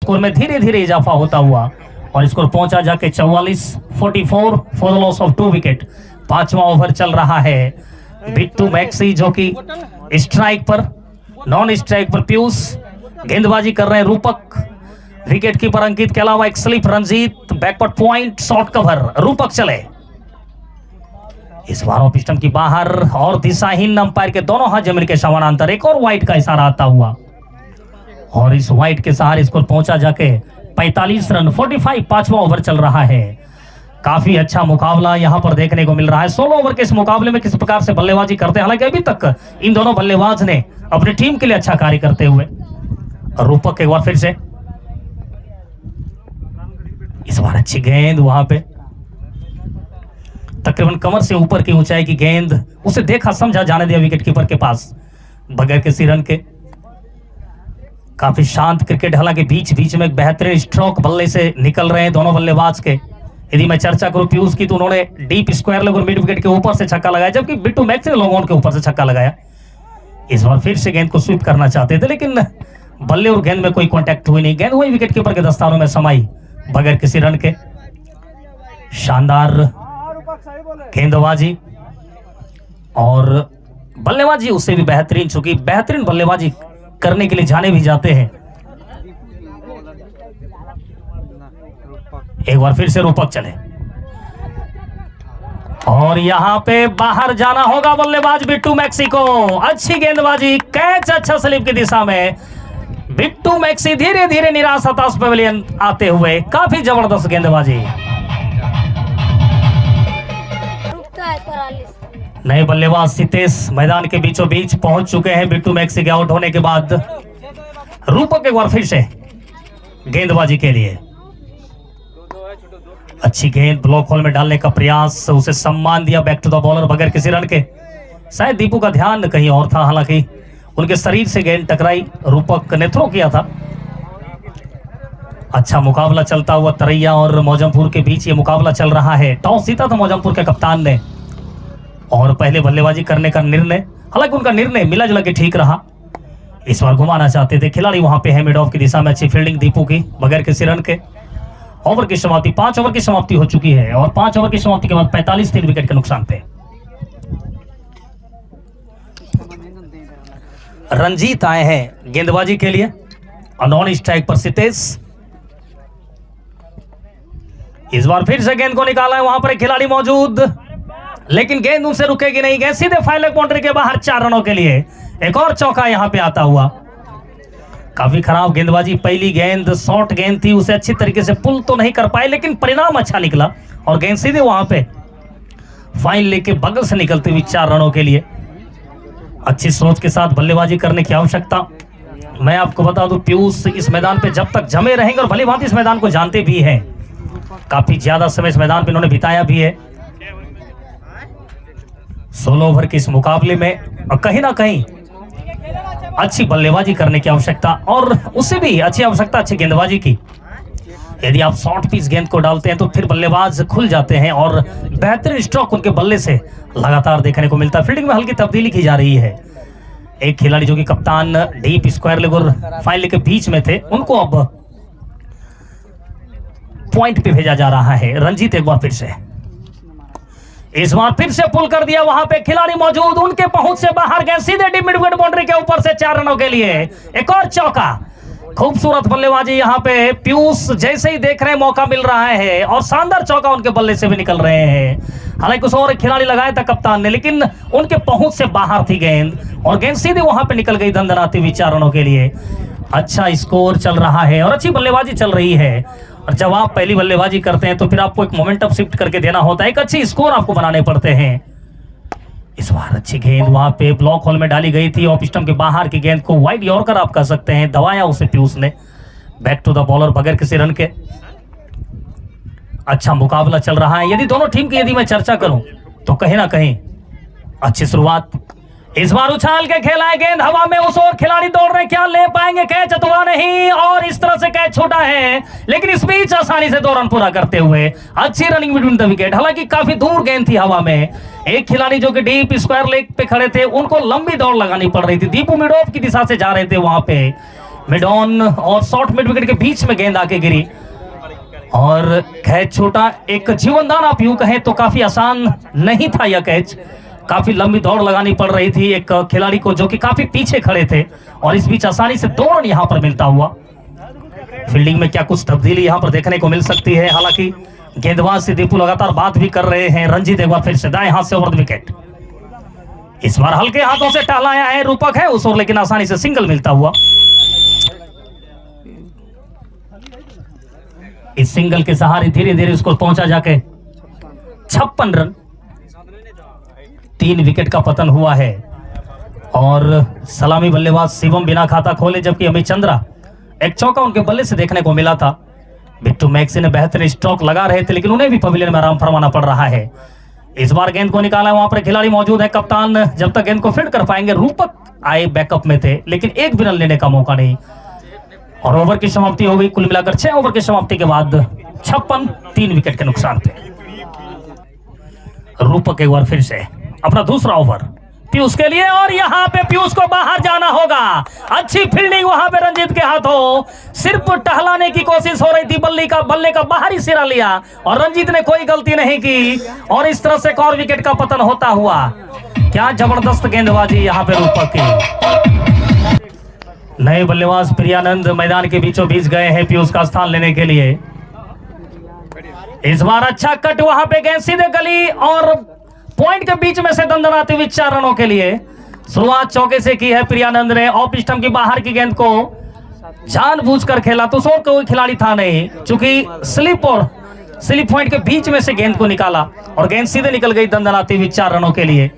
Score में धीरे धीरे इजाफा होता हुआ और स्कोर पहुंचा जाके 44-44 for the loss of 2 wicket. 5वां ओवर चल रहा है। बिट्टू मैक्सी जो कि स्ट्राइक पर, नॉन स्ट्राइक पर पीयूष, गेंदबाजी कर रहे हैं रूपक, विकेट कीपर अंकित के अलावा एक slip Ranjit, backward point, short cover, Rupak चले। इस बार ऑफ स्टंप की बाहर और दिशाहीन अंपायर के दोनों हाथ जमीन के समानांतर। एक और वाइड का इशारा आता हुआ और इस वाइड के सहारे स्कोर पहुंचा जाके 45 रन 45। 5वां ओवर चल रहा है। काफी अच्छा मुकाबला यहां पर देखने को मिल रहा है। 16 ओवर के इस मुकाबले में किस प्रकार से बल्लेबाजी करते हैं, हालांकि अभी तक इन दोनों बल्लेबाज ने अपनी टीम के लिए अच्छा कार्य करते हुए। रूपक एक बार फिर से, इस बार अच्छी गेंद, वहां पे तकरीबन कमर से ऊपर की ऊंचाई की गेंद, उसे देखा समझा जाने दिया विकेट कीपर के पास बगैर किसी रन के। काफी शांत क्रिकेट, हालांकि बीच बीच में एक बेहतरीन स्ट्रोक बल्ले से निकल रहे हैं दोनों बल्लेबाज के। यदि मैं चर्चा करूं पीयूष की, तो उन्होंने डीप स्क्वायर लेग और मिड विकेट के ऊपर से छक्का लगाया, जबकि बिट्टू मैक्सी ने लॉन्ग ऑन के ऊपर से छक्का लगाया। इस बार फिर से गेंद को स्वीप करना चाहते थे, लेकिन बल्ले और गेंद में कोई कॉन्टैक्ट हुई नहीं। गेंद वही विकेट कीपर के दस्तानों में समाई बगैर किसी रन के। शानदार गेंदबाजी और बल्लेबाजी उससे भी बेहतरीन, चूंकि बेहतरीन बल्लेबाजी करने के लिए जाने भी जाते हैं। एक बार फिर से रूपक चले और यहां पे बाहर जाना होगा बल्लेबाज बिट्टू मैक्सी को। अच्छी गेंदबाजी, कैच अच्छा स्लिप की दिशा में। बिट्टू मैक्सी धीरे धीरे निराश हताश पवेलियन आते हुए, काफी जबरदस्त गेंदबाजी। नए बल्लेबाज सितेश मैदान के बीचों बीच पहुंच चुके हैं। बिट्टू मैक्सी के आउट होने के बाद रूपक एक बार फिर से गेंदबाजी के लिए। अच्छी गेंद ब्लॉक होल में डालने का प्रयास, उसे सम्मान दिया बैक टू द बॉलर बगैर किसी रन के। शायद दीपू का ध्यान कहीं और था, हालांकि उनके शरीर से गेंद टकराई, रूपक ने थ्रो किया था। अच्छा मुकाबला चलता हुआ तरैया और मौजमपुर के बीच ये मुकाबला चल रहा है। टॉस जीता था मौजमपुर के कप्तान ने और पहले बल्लेबाजी करने का निर्णय, हालांकि उनका निर्णय मिला जुला के ठीक रहा। इस बार घुमाना चाहते थे खिलाड़ी, वहां पे है मिड ऑफ की दिशा में। अच्छी फील्डिंग दीपू की बगैर किसी रन के। ओवर की समाप्ति, 5 ओवर की समाप्ति हो चुकी है और 5 ओवर की समाप्ति के बाद 45 3 विकेट के नुकसान पे। रंजीत आए हैं गेंदबाजी के लिए और नॉन स्ट्राइक पर सितेश। इस बार फिर से गेंद को निकाला है, वहां पर एक खिलाड़ी मौजूद, लेकिन गेंद उनसे रुकेगी नहीं। गेंद सीधे फाइव लेग बाउंड्री के बाहर, 4 रनों के लिए। एक और चौका यहां पे आता हुआ। काफी खराब गेंदबाजी, पहली गेंद शॉर्ट गेंद थी, उसे अच्छी तरीके से पुल तो नहीं कर पाए, लेकिन परिणाम अच्छा निकला और गेंद सीधे वहां पे फाइन लेग के बगल से निकलती हुई 4 रनों के लिए। अच्छी सोच के साथ बल्लेबाजी करने की आवश्यकता। मैं आपको बता दूं, पीयूष इस मैदान पे जब तक जमे रहेंगे और भली भांति इस मैदान को जानते भी हैं, काफी ज्यादा समय इस मैदान पे इन्होंने बिताया भी है। 16 ओवर के इस मुकाबले में और कहीं ना कहीं अच्छी बल्लेबाजी करने की आवश्यकता और उससे भी अच्छी आवश्यकता अच्छी गेंदबाजी की। यदि आप शॉर्ट पिच गेंद को डालते हैं तो फिर बल्लेबाज खुल जाते हैं और बेहतरीन स्ट्रोक उनके बल्ले से लगातार देखने को मिलता है। फील्डिंग में हल्की तब्दीली की जा रही है। एक खिलाड़ी जो कि कप्तान डीप स्क्वायर लेग और फाइन लेग के बीच में थे, उनको अब पॉइंट पे भेजा जा रहा है। रंजीत एक बार फिर से, इस बार फिर से पुल कर दिया, वहां पे खिलाड़ी मौजूद, उनके पहुंच से बाहर गए सीधे डीप मिड विकेट बाउंड्री के ऊपर से 4 रनों के लिए। एक और चौका, खूबसूरत बल्लेबाजी यहां पे। पीयूष जैसे ही देख रहे हैं मौका मिल रहा है और शानदार चौका उनके बल्ले से भी निकल रहे हैं। हालांकि कुछ और खिलाड़ी लगाया था कप्तान ने, लेकिन उनके पहुंच से बाहर थी गेंद और गेंद सीधे वहां पे निकल गई दंदनाती हुई 4 रनों के लिए। अच्छा स्कोर चल रहा है और अच्छी बल्लेबाजी चल रही है। और जब आप पहली बल्लेबाजी करते हैं तो फिर आपको एक मोमेंटम शिफ्ट करके देना होता है, एक अच्छी स्कोर आपको बनाने पड़ते हैं। इस बार अच्छी गेंद वहां पे ब्लॉक होल में डाली गई थी, ऑफ स्टंप के बाहर की गेंद को वाइड यॉर्कर आप कह सकते हैं, दबाया उसे पीयूष ने बैक टू द बॉलर बगैर किसी रन के। अच्छा मुकाबला चल रहा है। यदि दोनों टीम की यदि मैं चर्चा करूं तो कहीं ना कहीं अच्छी शुरुआत। इस बार उछाल के खेला है गेंद हवा में, उस ओर खिलाड़ी दौड़ रहे, क्या ले पाएंगे कैच? अथवा नहीं, और इस तरह से कैच छूटा है, लेकिन इस बीच आसानी से 2 रन पूरा करते हुए अच्छी रनिंग बिटवीन द विकेट। हालांकि काफी दूर गेंद थी हवा में। एक खिलाड़ी जो कि डीप स्क्वायर लेग पे खड़े थे, उनको लंबी दौड़ लगानी पड़ रही थी। दीपू मिड ऑफ की दिशा से जा रहे थे वहां पे। मिड ऑन और शॉर्ट मिड विकेट के बीच में गेंद आके गिरी और कैच छोटा। एक जीवनदान आप यूं कहें तो काफी आसान नहीं था यह कैच, काफी लंबी दौड़ लगानी पड़ रही थी एक खिलाड़ी को जो कि काफी पीछे खड़े थे और इस बीच आसानी से 2 रन यहां पर मिलता हुआ। फील्डिंग में क्या कुछ तब्दीली यहां पर देखने को मिल सकती है, हालांकि गेंदबाज से दीपू लगातार बात भी कर रहे हैं। रंजीत एक बार फिर से दाएं हाथ से ओवर द विकेट, इस बार हल्के हाथों से टहलाया है रूपक है उस ओर, लेकिन आसानी से सिंगल मिलता हुआ। इस सिंगल के सहारे धीरे धीरे उसको पहुंचा जाके 56 रन, 3 विकेट का पतन हुआ है और सलामी बल्लेबाज शिवम बिना खाता खोले, जबकि अमित चंद्रा एक चौका उनके बल्ले से देखने को मिला था। बिट्टू मैक्सी ने बेहतरीन स्ट्रोक लगा रहे थे, लेकिन उन्हें भी पवेलियन में आराम फरमाना पड़ रहा है। इस बार गेंद को निकाला, वहां पर खिलाड़ी मौजूद है, कप्तान जब तक गेंद को फील्ड कर पाएंगे। रूपक आए बैकअप में थे, लेकिन एक भी रन लेने का मौका नहीं और ओवर की समाप्ति हो गई। कुल मिलाकर 6 ओवर की समाप्ति के बाद 56, 3 विकेट के नुकसान पे। रूपक एक बार फिर से अपना दूसरा ओवर पीयूष के लिए और यहां पे पीयूष को बाहर जाना होगा। अच्छी फील्डिंग वहां पे रंजीत के हाथों, सिर्फ टहलाने की कोशिश हो रही थी, बल्ले का बाहरी सिरा लिया और रंजीत ने कोई गलती नहीं की और इस तरह से एक और विकेट का पतन होता हुआ। क्या जबरदस्त गेंदबाजी यहां पे रूपक की। नए बल्लेबाज प्रियानंद मैदान के बीचों बीच गए हैं पीयूष का स्थान लेने के लिए। इस बार अच्छा कट, वहां पे गेंद सीधे गली और पॉइंट के बीच में से दंदनाते हुए 4 रनों के लिए। शुरुआत चौके से की है प्रियानंद ने, ऑफ स्टंप की बाहर की गेंद को जानबूझकर खेला तो शोर कोई खिलाड़ी था नहीं, चूंकि स्लिप पॉइंट के बीच में से गेंद को निकाला और गेंद सीधे निकल गई दंदनाती हुई 4 रनों के लिए।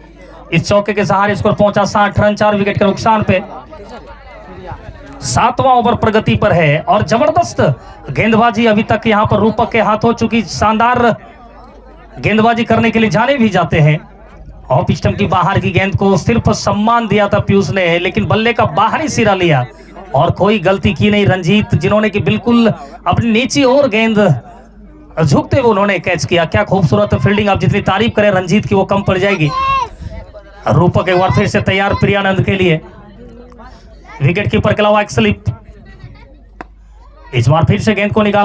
इस चौके के सहारे स्कोर पहुंचा 60 रन, 4 विकेट के नुकसान पे। 7वां ओवर प्रगति पर है और जबरदस्त गेंदबाजी अभी तक यहां पर रूपक के हाथों, चूंकि शानदार गेंदबाजी करने के लिए जाने भी जाते हैं। ऑफ स्टंप की बाहर की गेंद को सिर्फ सम्मान दिया था पीयूष ने, लेकिन बल्ले का बाहरी सिरा लिया और कोई गलती की नहीं रंजीत, जिन्होंने कि बिल्कुल अपनी नीची ओर गेंद झुकते हुए उन्होंने कैच किया। क्या खूबसूरत फील्डिंग, आप जितनी तारीफ करें रंजीत की वो कम पड़ जाएगी। रूपक एक बार फिर से तैयार प्रियानंद के लिए, विकेट कीपर के अलावा एक स्लिप। इस बार फिर से गेंद को निकाल